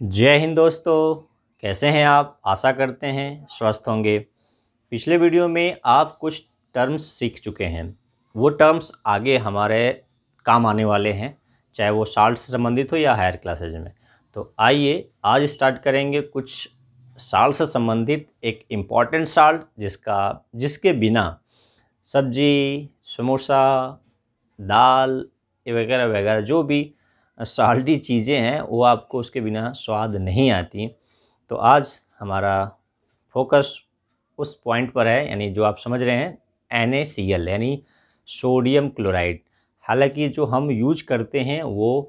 जय हिंद दोस्तों। कैसे हैं आप? आशा करते हैं स्वस्थ होंगे। पिछले वीडियो में आप कुछ टर्म्स सीख चुके हैं। वो टर्म्स आगे हमारे काम आने वाले हैं, चाहे वो साल्ट से संबंधित हो या हायर क्लासेज में। तो आइए आज स्टार्ट करेंगे कुछ साल्ट से संबंधित एक इम्पॉर्टेंट साल्ट जिसके बिना सब्जी, समोसा, दाल वगैरह वगैरह जो भी साल्टी चीज़ें हैं वो आपको उसके बिना स्वाद नहीं आती। तो आज हमारा फोकस उस पॉइंट पर है, यानी जो आप समझ रहे हैं NaCl यानी सोडियम क्लोराइड। हालांकि जो हम यूज करते हैं वो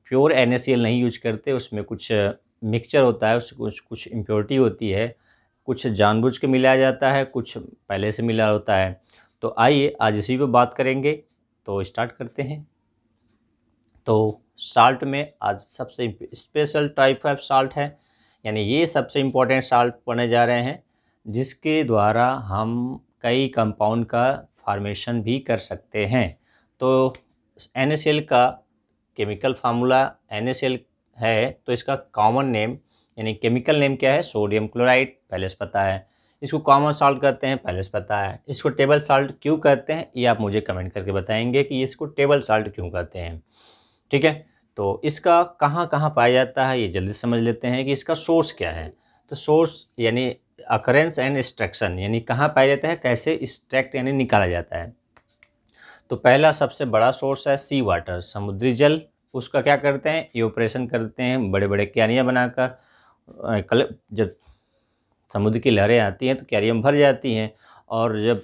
प्योर NaCl नहीं यूज करते, उसमें कुछ मिक्सचर होता है, उसमें कुछ इम्प्योरिटी होती है, कुछ जानबूझ के मिलाया जाता है, कुछ पहले से मिला होता है। तो आइए आज इसी पे बात करेंगे। तो स्टार्ट करते हैं। तो साल्ट में आज सबसे स्पेशल टाइप ऑफ साल्ट है, यानी ये सबसे इम्पोर्टेंट साल्ट पढ़ने जा रहे हैं जिसके द्वारा हम कई कंपाउंड का फॉर्मेशन भी कर सकते हैं। तो NaCl का केमिकल फार्मूला NaCl है, तो इसका कॉमन नेम यानी केमिकल नेम क्या है? सोडियम क्लोराइड, पहले से पता है। इसको कॉमन साल्ट कहते हैं, पहले से पता है। इसको टेबल साल्ट क्यों कहते हैं ये आप मुझे कमेंट करके बताएंगे कि इसको टेबल साल्ट क्यों कहते हैं। ठीक है, तो इसका कहाँ कहाँ पाया जाता है ये जल्दी समझ लेते हैं कि इसका सोर्स क्या है। तो सोर्स यानी अकरेंस एंड एक्सट्रैक्शन, यानी कहाँ पाया जाता है, कैसे एक्सट्रैक्ट यानी निकाला जाता है। तो पहला सबसे बड़ा सोर्स है सी वाटर, समुद्री जल। उसका क्या करते हैं? इवेपोरेशन करते हैं बड़े बड़े क्यारियाँ बनाकर। जब समुद्र की लहरें आती हैं तो क्यारियाँ भर जाती हैं, और जब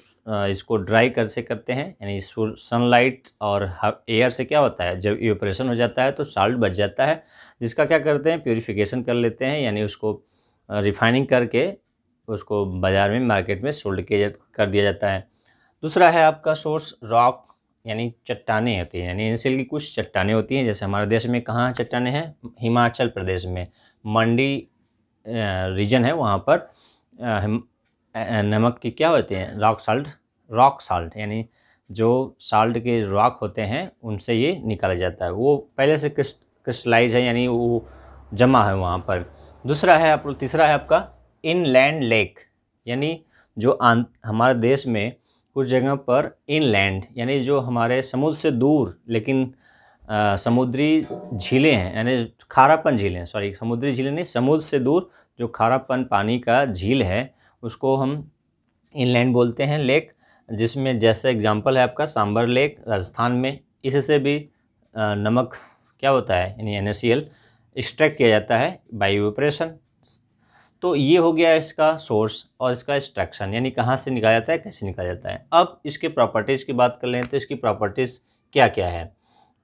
इसको ड्राई करते हैं यानी सनलाइट और एयर से क्या होता है, जब इवेपोरेशन हो जाता है तो साल्ट बच जाता है, जिसका क्या करते हैं? प्यूरिफिकेशन कर लेते हैं, यानी उसको रिफाइनिंग करके उसको बाज़ार में मार्केट में सोल्ड कर दिया जाता है। दूसरा है आपका सोर्स रॉक, यानी चट्टानें होती हैं, यानी NaCl की कुछ चट्टानें होती हैं। जैसे हमारे देश में कहाँ चट्टानें हैं? हिमाचल प्रदेश में मंडी रीजन है, वहाँ पर नमक की क्या होते हैं? रॉक साल्ट, यानी जो साल्ट के रॉक होते हैं उनसे ये निकाला जाता है। वो पहले से क्रिस्टलाइज है, यानी वो जमा है वहाँ पर। तीसरा है आपका इनलैंड लेक, यानी जो हमारे देश में कुछ जगह पर इनलैंड यानी जो हमारे समुद्र से दूर लेकिन समुद्री झीलें हैं, यानी खारापन झीलें, समुद्री झीलें नहीं, समुद्र से दूर जो खारापन पानी का झील है उसको हम इनलैंड बोलते हैं, लेक। जिसमें जैसे एग्जांपल है आपका सांबर लेक राजस्थान में। इससे भी नमक क्या होता है, यानी NaCl एक्सट्रैक्ट किया जाता है बाय इवेपोरेशन। तो ये हो गया इसका सोर्स और इसका एक्सट्रैक्शन, यानी कहाँ से निकाला जाता है, कैसे निकाला जाता है। अब इसके प्रॉपर्टीज़ की बात कर लें तो इसकी प्रॉपर्टीज़ क्या क्या है।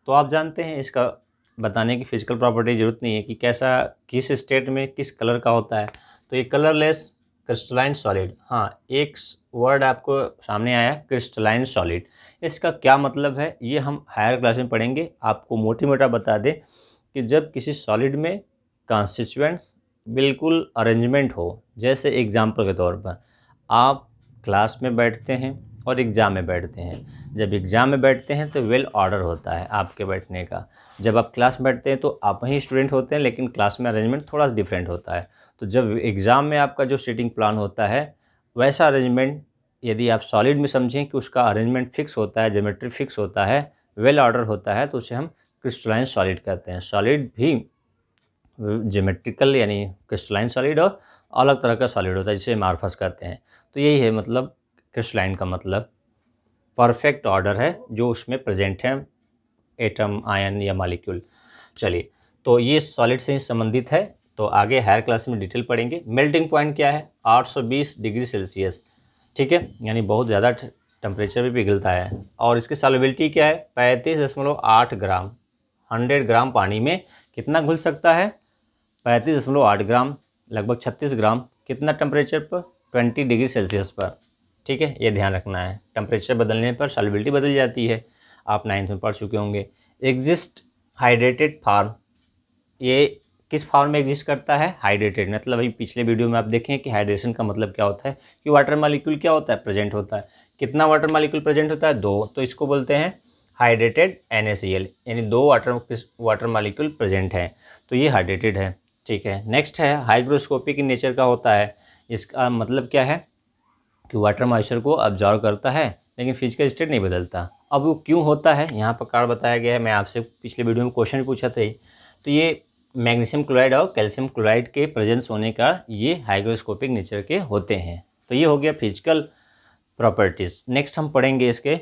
तो आप जानते हैं इसका बताने की फिजिकल प्रॉपर्टी ज़रूरत नहीं है कि कैसा, किस स्टेट में किस कलर का होता है। तो ये कलरलेस क्रिस्टलाइन सॉलिड। हाँ, एक वर्ड आपको सामने आया, क्रिस्टलाइन सॉलिड। इसका क्या मतलब है ये हम हायर क्लास में पढ़ेंगे। आपको मोटी मोटा बता दें कि जब किसी सॉलिड में कॉन्स्टिट्यूएंट्स बिल्कुल अरेंजमेंट हो, जैसे एग्जाम्पल के तौर पर आप क्लास में बैठते हैं और एग्ज़ाम में बैठते हैं। जब एग्ज़ाम में बैठते हैं तो वेल ऑर्डर होता है आपके बैठने का। जब आप क्लास में बैठते हैं तो आप वहीं स्टूडेंट होते हैं, लेकिन क्लास में अरेंजमेंट थोड़ा सा डिफरेंट होता है। तो जब एग्ज़ाम में आपका जो सीटिंग प्लान होता है वैसा अरेंजमेंट यदि आप सॉलिड में समझें कि उसका अरेंजमेंट फिक्स होता है, ज्योमेट्री फिक्स होता है, वेल ऑर्डर होता है, तो उसे हम क्रिस्टलाइन सॉलिड कहते हैं। सॉलिड भी ज्योमेट्रिकल यानी क्रिस्टलाइन सॉलिड और अलग तरह का सॉलिड होता है जिसे अमॉर्फस कहते हैं। तो यही है मतलब क्रिस्टलाइन का मतलब परफेक्ट ऑर्डर है जो उसमें प्रेजेंट है, एटम, आयन या मॉलिक्यूल। चलिए, तो ये सॉलिड से ही संबंधित है। तो आगे हायर क्लास में डिटेल पढ़ेंगे। मेल्टिंग पॉइंट क्या है? 820 डिग्री सेल्सियस। ठीक है, यानी बहुत ज़्यादा टेम्परेचर भी पिघलता है। और इसकी सॉल्युबिलिटी क्या है? 35.8 ग्राम। 100 ग्राम पानी में कितना घुल सकता है? 35.8 ग्राम, लगभग 36 ग्राम। कितना टेम्परेचर पर? 20 डिग्री सेल्सियस पर। ठीक है, ये ध्यान रखना है। टेम्परेचर बदलने पर सॉल्युबिलिटी बदल जाती है, आप 9th में पढ़ चुके होंगे। एग्जिस्ट हाइड्रेटेड फॉर्म, ये किस फॉर्म में एग्जिस्ट करता है? हाइड्रेटेड। मतलब अभी पिछले वीडियो में आप देखें कि हाइड्रेशन का मतलब क्या होता है, कि वाटर मॉलिक्यूल क्या होता है? प्रेजेंट होता है। कितना वाटर मॉलिक्यूल प्रेजेंट होता है? 2। तो इसको बोलते हैं हाइड्रेटेड NaCl, यानी 2 वाटर मॉलिक्यूल प्रेजेंट हैं, तो ये हाइड्रेटेड है। ठीक है। नेक्स्ट है हाइग्रोस्कोपिक इन नेचर का होता है। इसका मतलब क्या है कि वाटर मॉइस्चर को अब्जॉर्व करता है लेकिन फिजिकल स्टेट नहीं बदलता। अब वो क्यों होता है यहाँ पर कारण बताया गया है। मैं आपसे पिछले वीडियो में क्वेश्चन पूछा था ही। तो ये मैग्नीशियम क्लोराइड और कैल्शियम क्लोराइड के प्रेजेंस होने का ये हाइग्रोस्कोपिक नेचर के होते हैं। तो ये हो गया फिजिकल प्रॉपर्टीज़। नेक्स्ट हम पढ़ेंगे इसके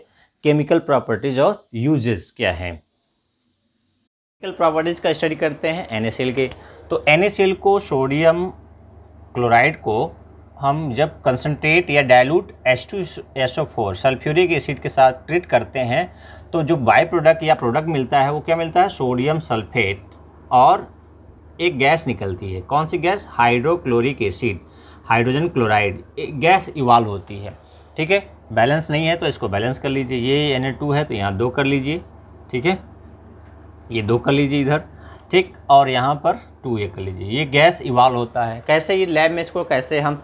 केमिकल प्रॉपर्टीज़ और यूजेस क्या हैं। केमिकल प्रॉपर्टीज़ का स्टडी करते हैं NaCl के। तो NaCl को, सोडियम क्लोराइड को हम जब कंसनट्रेट या डाइल्यूट H2SO4 सल्फ्यूरिक एसिड के साथ ट्रीट करते हैं तो जो बाई प्रोडक्ट या प्रोडक्ट मिलता है वो क्या मिलता है, सोडियम सल्फेट और एक गैस निकलती है। कौन सी gas, hydrochloric acid, hydrogen chloride, एक गैस इवाल्व होती है। ठीक है, बैलेंस नहीं है तो इसको बैलेंस कर लीजिए। ये Na2 है तो यहाँ 2 कर लीजिए, ठीक है, ये 2 कर लीजिए इधर, ठीक, और यहाँ पर 2 ये कर लीजिए। ये गैस इवाल्व होता है। कैसे, ये लैब में इसको कैसे हम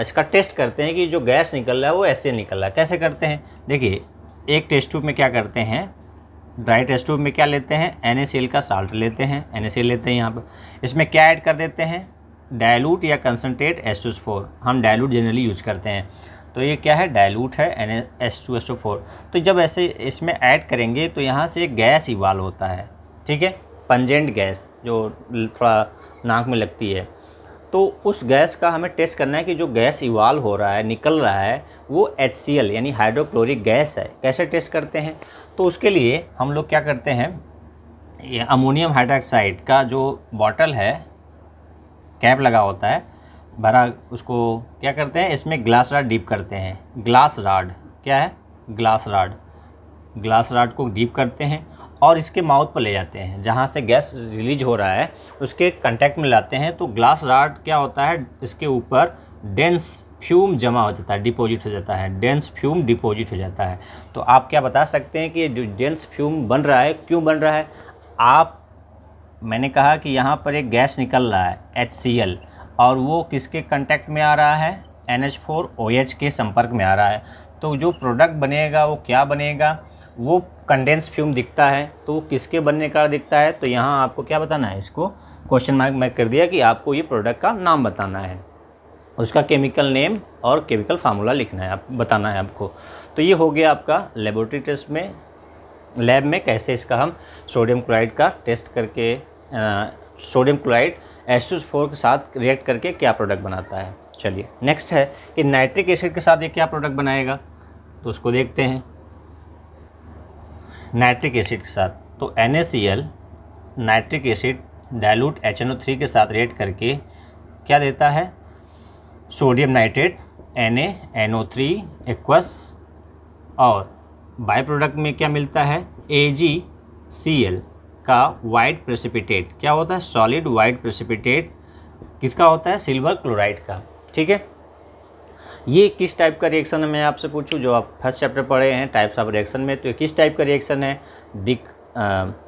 इसका टेस्ट करते हैं कि जो गैस निकल रहा है वो ऐसे निकल रहा है। कैसे करते हैं, देखिए एक टेस्ट ट्यूब में क्या करते हैं, ड्राई टेस्ट ट्यूब में क्या लेते हैं, NaCl का साल्ट लेते हैं, NaCl लेते हैं यहाँ पर। इसमें क्या ऐड कर देते हैं, डाइल्यूट या कंसनट्रेट H2SO4। हम डाइल्यूट जनरली यूज करते हैं। तो ये क्या है, डाइल्यूट है H2SO4। तो जब ऐसे इसमें ऐड करेंगे तो यहाँ से एक गैस इवाल्व होता है, ठीक है, पंजेंट गैस जो थोड़ा नाक में लगती है। तो उस गैस का हमें टेस्ट करना है कि जो गैस इवाल्व हो रहा है, निकल रहा है, वो HCl यानी हाइड्रोक्लोरिक गैस है। कैसे टेस्ट करते हैं, तो उसके लिए हम लोग क्या करते हैं, ये अमोनियम हाइड्रोक्साइड का जो बॉटल है, कैप लगा होता है भरा, उसको क्या करते हैं, इसमें ग्लास राड डीप करते हैं। ग्लास राड क्या है, ग्लास राड को डीप करते हैं और इसके माउथ पर ले जाते हैं, जहाँ से गैस रिलीज हो रहा है उसके कांटेक्ट में लाते हैं। तो ग्लास राड क्या होता है, इसके ऊपर डेंस फ्यूम जमा हो जाता है, डिपॉजिट हो जाता है, डेंस फ्यूम डिपॉजिट हो जाता है। तो आप क्या बता सकते हैं कि ये जो डेंस फ्यूम बन रहा है क्यों बन रहा है। मैंने कहा कि यहाँ पर एक गैस निकल रहा है HCl और वो किसके कांटेक्ट में आ रहा है, NH4OH के संपर्क में आ रहा है। तो जो प्रोडक्ट बनेगा वो क्या बनेगा, वो कंडेंस फ्यूम दिखता है। तो किसके बनने का दिखता है, तो यहाँ आपको क्या बताना है, इसको क्वेश्चन मार्क मैं कर दिया कि आपको ये प्रोडक्ट का नाम बताना है, उसका केमिकल नेम और केमिकल फार्मूला लिखना है, आप बताना है आपको। तो ये हो गया आपका लेबोरेटरी टेस्ट में, लैब में कैसे इसका हम सोडियम क्लोराइड का टेस्ट करके सोडियम क्लोराइड H2SO4 के साथ रिएक्ट करके क्या प्रोडक्ट बनाता है। चलिए नेक्स्ट है कि नाइट्रिक एसिड के साथ ये क्या प्रोडक्ट बनाएगा, तो उसको देखते हैं। नाइट्रिक एसिड के साथ तो NaCl nitric acid dilute HNO3 के साथ रिएक्ट करके क्या देता है, सोडियम नाइट्रेट NaNO3 एक्वस, और बाई प्रोडक्ट में क्या मिलता है, AgCl का वाइट प्रेसिपिटेट। क्या होता है, सॉलिड वाइट प्रेसिपिटेट किसका होता है, सिल्वर क्लोराइड का। ठीक है, ये किस टाइप का रिएक्शन है, मैं आपसे पूछूं, जो आप फर्स्ट चैप्टर पढ़े हैं टाइप्स ऑफ रिएक्शन में, तो ये किस टाइप का रिएक्शन है,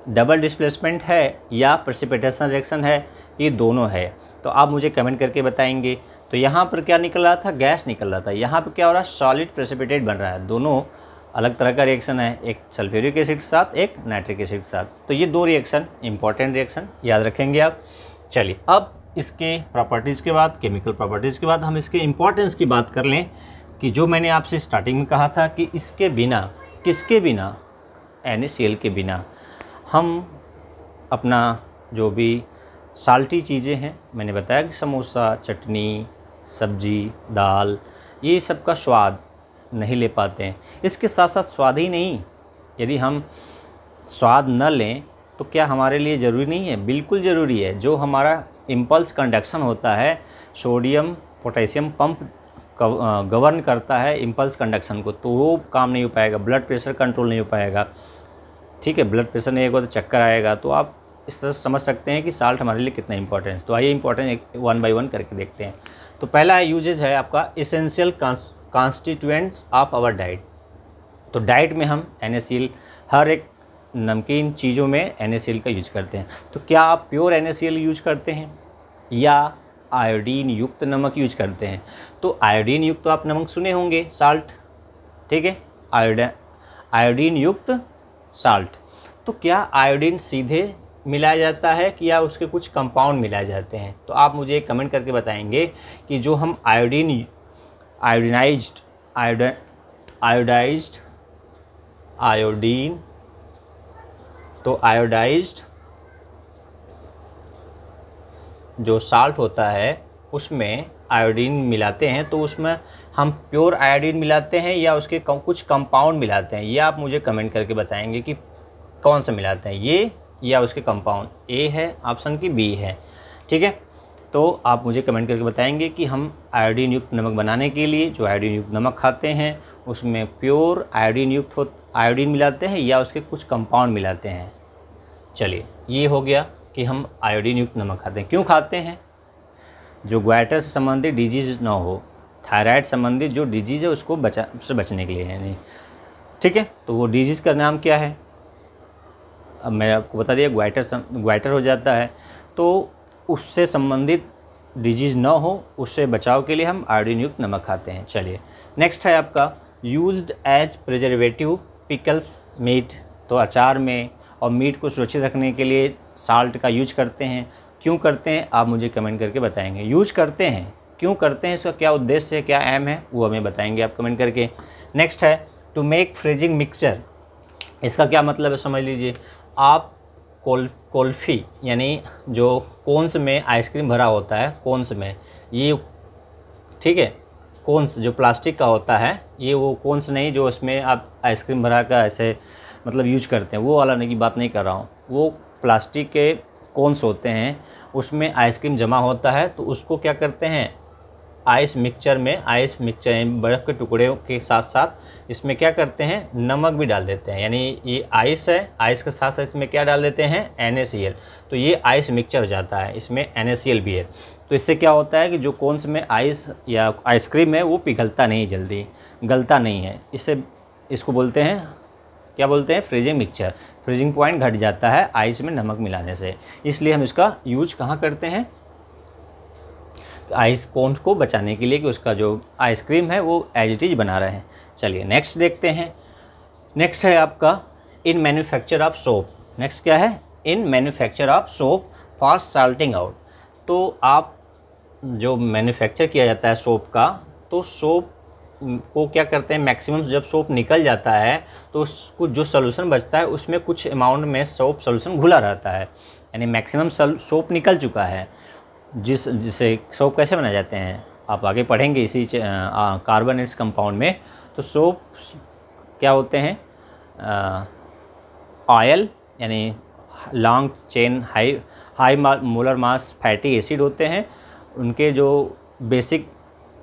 डबल डिस्प्लेसमेंट है या प्रेसिपिटेशन रिएक्शन है, ये दोनों है। तो आप मुझे कमेंट करके बताएंगे। तो यहाँ पर क्या निकल रहा था, गैस निकल रहा था, यहाँ पर क्या हो रहा है, सॉलिड प्रेसिपिटेट बन रहा है। दोनों अलग तरह का रिएक्शन है, एक सल्फ्यूरिक एसिड के साथ, एक नाइट्रिक एसिड के साथ। तो ये 2 रिएक्शन इंपॉर्टेंट रिएक्शन याद रखेंगे आप। चलिए अब इसके प्रॉपर्टीज़ के बाद, केमिकल प्रॉपर्टीज़ के बाद हम इसके इम्पोर्टेंस की बात कर लें कि जो मैंने आपसे स्टार्टिंग में कहा था कि इसके बिना, किसके बिना, NaCl के बिना हम अपना जो भी साल्टी चीज़ें हैं, मैंने बताया कि समोसा, चटनी, सब्जी, दाल, ये सब का स्वाद नहीं ले पाते हैं। इसके साथ साथ स्वाद ही नहीं, यदि हम स्वाद न लें तो क्या हमारे लिए ज़रूरी नहीं है, बिल्कुल ज़रूरी है। जो हमारा इम्पल्स कंडक्शन होता है, सोडियम पोटेशियम पंप गवर्न करता है इम्पल्स कंडक्शन को, तो वो काम नहीं हो पाएगा, ब्लड प्रेशर कंट्रोल नहीं हो पाएगा। ठीक है, ब्लड प्रेशर नहीं होगा तो चक्कर आएगा। तो आप इस तरह समझ सकते हैं कि साल्ट हमारे लिए कितना इंपॉर्टेंट है। तो आइए इंपॉर्टेंट 1 बाय 1 करके देखते हैं। तो पहला है यूजेज है आपका essential constituents of our diet. तो डाइट में हम NaCl, हर एक नमकीन चीज़ों में NaCl का यूज करते हैं। तो क्या आप प्योर NaCl यूज करते हैं या आयोडीन युक्त नमक यूज करते हैं। तो आयोडीन युक्त तो आप नमक सुने होंगे, साल्ट, ठीक है, आयोडीन युक्त साल्ट। तो क्या आयोडीन सीधे मिलाया जाता है कि या उसके कुछ कंपाउंड मिलाए जाते हैं? तो आप मुझे कमेंट करके बताएंगे कि जो हम आयोडाइज्ड जो साल्ट होता है उसमें आयोडीन मिलाते हैं, तो उसमें हम प्योर आयोडीन मिलाते हैं या उसके कुछ कंपाउंड मिलाते हैं? ये आप मुझे कमेंट करके बताएंगे कि कौन सा मिलाते हैं, ये या उसके कंपाउंड। ए है ऑप्शन की, बी है। ठीक है, तो आप मुझे कमेंट करके बताएंगे कि हम आयोडीन युक्त नमक बनाने के लिए जो आयोडीन युक्त नमक खाते हैं उसमें प्योर आयोडीन मिलाते हैं या उसके कुछ कंपाउंड मिलाते हैं। चलिए, ये हो गया कि हम आयोडीन युक्त नमक खाते हैं। क्यों खाते हैं? जो ग्वाइटर से संबंधित डिजीज़ ना हो, थायराइड संबंधित जो डिजीज़ है उसको बचने के लिए है नहीं। ठीक है, तो वो डिजीज़ का नाम क्या है? अब मैं आपको बता दिया, ग्वाइटर हो जाता है, तो उससे संबंधित डिजीज़ ना हो, उससे बचाव के लिए हम आयोडीन युक्त नमक खाते हैं। चलिए, नेक्स्ट है आपका used as preservative pickles meat. तो अचार में और मीट को सुरक्षित रखने के लिए साल्ट का यूज करते हैं। क्यों करते हैं आप मुझे कमेंट करके बताएंगे। यूज करते हैं, क्यों करते हैं, इसका क्या उद्देश्य है, क्या एम है, वो हमें बताएंगे आप कमेंट करके। नेक्स्ट है टू मेक फ्रीजिंग मिक्सचर। इसका क्या मतलब है समझ लीजिए। आप कुल्फ़ी यानी जो कोन्स में आइसक्रीम भरा होता है, कोन्स में ये, ठीक है, कोन्स जो प्लास्टिक का होता है, ये वो कोन्स नहीं जो उसमें आप आइसक्रीम भरा का ऐसे मतलब यूज करते हैं, वो वाला की बात नहीं कर रहा हूँ। वो प्लास्टिक के कोन्स होते हैं, उसमें आइसक्रीम जमा होता है, तो उसको क्या करते हैं, आइस मिक्सचर बर्फ़ के टुकड़े के साथ साथ इसमें क्या करते हैं, नमक भी डाल देते हैं। यानी ये आइस है, आइस के साथ साथ इसमें क्या डाल देते हैं, NaCl। तो ये आइस मिक्सचर हो जाता है, इसमें NaCl भी है। तो इससे क्या होता है कि जो कोन्स में आइस या आइसक्रीम है वो पिघलता नहीं, जल्दी गलता नहीं है। इसको बोलते हैं, क्या बोलते हैं, फ्रीजिंग मिक्सचर। फ्रीजिंग पॉइंट घट जाता है आइस में नमक मिलाने से, इसलिए हम इसका यूज कहाँ करते हैं, आइस कोन को बचाने के लिए कि उसका जो आइसक्रीम है वो एज इट इज़ बना रहे। चलिए नेक्स्ट देखते हैं। नेक्स्ट है आपका इन मैन्युफैक्चर ऑफ सोप। नेक्स्ट क्या है, इन manufacture of soap for salting out. तो आप जो मैन्युफैक्चर किया जाता है सोप का, तो सोप को क्या करते हैं, मैक्सिमम जब सोप निकल जाता है तो उसको जो सोल्यूशन बचता है उसमें कुछ अमाउंट में सोप सोल्यूशन घुला रहता है, यानी मैक्सिमम सोप निकल चुका है। जिसे सोप कैसे बनाए जाते हैं आप आगे पढ़ेंगे इसी कार्बोनेट्स कंपाउंड में। तो सोप क्या होते हैं, ऑयल यानी long chain high molar mass fatty acid होते हैं, उनके जो बेसिक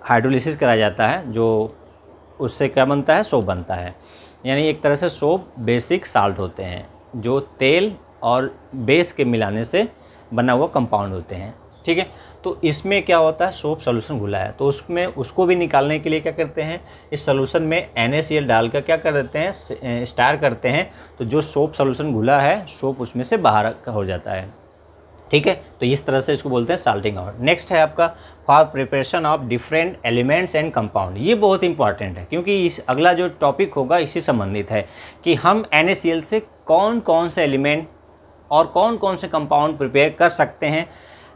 हाइड्रोलिसिस कराया जाता है, जो उससे क्या बनता है, सोप बनता है। यानी एक तरह से सोप बेसिक साल्ट होते हैं जो तेल और बेस के मिलाने से बना हुआ कंपाउंड होते हैं। ठीक है, तो इसमें क्या होता है, सोप सोल्यूशन घुला है, तो उसमें उसको भी निकालने के लिए क्या करते हैं, इस सोल्यूशन में NaCl डालकर क्या कर देते हैं, स्टार करते हैं, तो जो सोप सोल्यूशन घुला है सोप उसमें से बाहर हो जाता है। ठीक है, तो इस तरह से इसको बोलते हैं साल्टिंग आउट। नेक्स्ट है आपका for preparation of different elements and compound. ये बहुत इंपॉर्टेंट है क्योंकि इस अगला जो टॉपिक होगा इसी संबंधित है कि हम NaCl से कौन कौन से एलिमेंट और कौन कौन से कंपाउंड प्रिपेयर कर सकते हैं,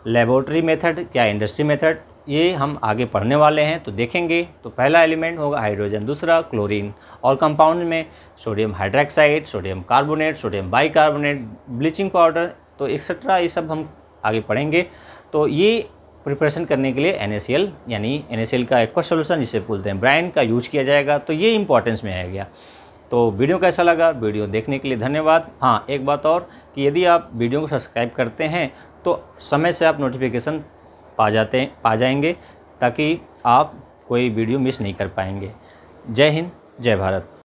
लेबोरेटरी मेथड क्या इंडस्ट्री मेथड, ये हम आगे पढ़ने वाले हैं तो देखेंगे। तो पहला एलिमेंट होगा हाइड्रोजन, दूसरा क्लोरीन, और कंपाउंड में sodium hydroxide, sodium carbonate, sodium bicarbonate, bleaching powder, तो एक्सेट्रा, ये सब हम आगे पढ़ेंगे। तो ये प्रिपरेशन करने के लिए NaCl यानी NaCl का एक्वा सोल्यूशन जिसे बोलते हैं ब्राइन का यूज किया जाएगा। तो ये इंपॉर्टेंस में आ गया। तो वीडियो कैसा लगा, वीडियो देखने के लिए धन्यवाद। हाँ, एक बात और कि यदि आप वीडियो को सब्सक्राइब करते हैं तो समय से आप नोटिफिकेशन पा जाएंगे ताकि आप कोई वीडियो मिस नहीं कर पाएंगे। जय हिंद, जय भारत।